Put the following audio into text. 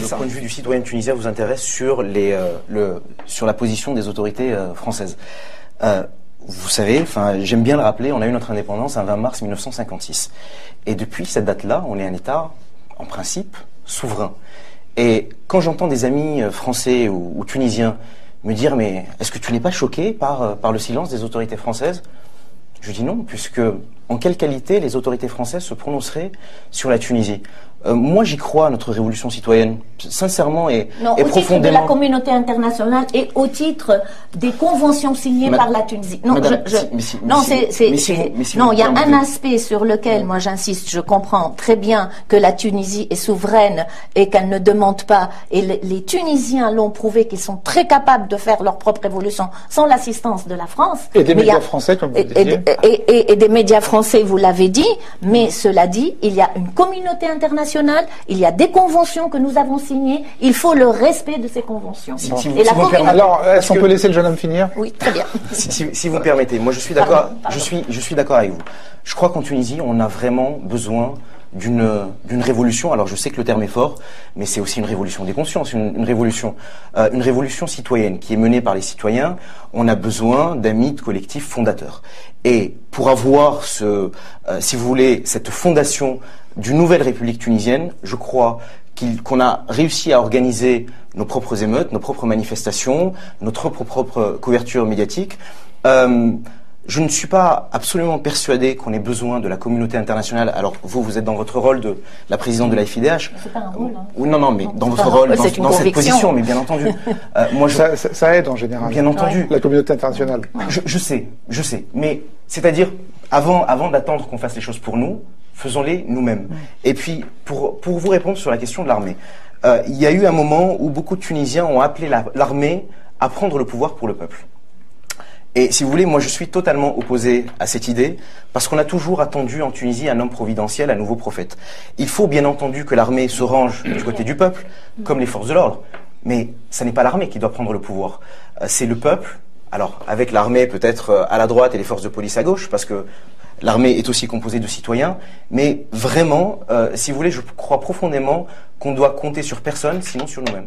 Le point de vue du citoyen tunisien vous intéresse sur, sur la position des autorités françaises. Vous savez, j'aime bien le rappeler, on a eu notre indépendance un 20 mars 1956. Et depuis cette date-là, on est un État, en principe, souverain. Et quand j'entends des amis français ou tunisiens me dire « Mais est-ce que tu n'es pas choqué par le silence des autorités françaises ?» Je dis non, puisque en quelle qualité les autorités françaises se prononceraient sur la Tunisie? Moi, j'y crois à notre révolution citoyenne, sincèrement et profondément. Au titre de la communauté internationale et au titre des conventions signées par la Tunisie. Non, non, il y a un aspect sur lequel, moi, j'insiste. Je comprends très bien que la Tunisie est souveraine et qu'elle ne demande pas. Et les Tunisiens l'ont prouvé qu'ils sont très capables de faire leur propre révolution sans l'assistance de la France. Et des médias français, comme vous disiez. Et des médias français, vous l'avez dit. Mais cela dit, il y a une communauté internationale. Il y a des conventions que nous avons signées. Il faut le respect de ces conventions. Alors, est-ce qu'on peut laisser le jeune homme finir? Oui, très bien. Si vous me permettez, moi je suis d'accord. Je suis d'accord avec vous. Je crois qu'en Tunisie, on a vraiment besoin d'une révolution. Alors je sais que le terme est fort, mais c'est aussi une révolution des consciences, une révolution citoyenne qui est menée par les citoyens. On a besoin d'un mythe collectif fondateur. Et pour avoir si vous voulez, cette fondation d'une nouvelle République tunisienne, je crois qu'on a réussi à organiser nos propres émeutes, nos propres manifestations, notre propre couverture médiatique. Je ne suis pas absolument persuadé qu'on ait besoin de la communauté internationale. Alors vous êtes dans votre rôle de la présidente de la FIDH. C'est pas un rôle. Hein. Non, mais dans votre rôle, dans cette position, mais bien entendu. Ça aide en général. Bien entendu. La communauté internationale. Je sais. Mais c'est-à-dire, avant d'attendre qu'on fasse les choses pour nous, faisons-les nous-mêmes. Et puis, pour vous répondre sur la question de l'armée, il y a eu un moment où beaucoup de Tunisiens ont appelé l'armée à prendre le pouvoir pour le peuple. Et si vous voulez, moi je suis totalement opposé à cette idée, parce qu'on a toujours attendu en Tunisie un homme providentiel, un nouveau prophète. Il faut bien entendu que l'armée se range du côté du peuple, comme les forces de l'ordre. Mais ça n'est pas l'armée qui doit prendre le pouvoir. C'est le peuple, alors avec l'armée peut-être à la droite et les forces de police à gauche, parce que l'armée est aussi composée de citoyens, mais vraiment, si vous voulez, je crois profondément qu'on doit compter sur personne, sinon sur nous-mêmes.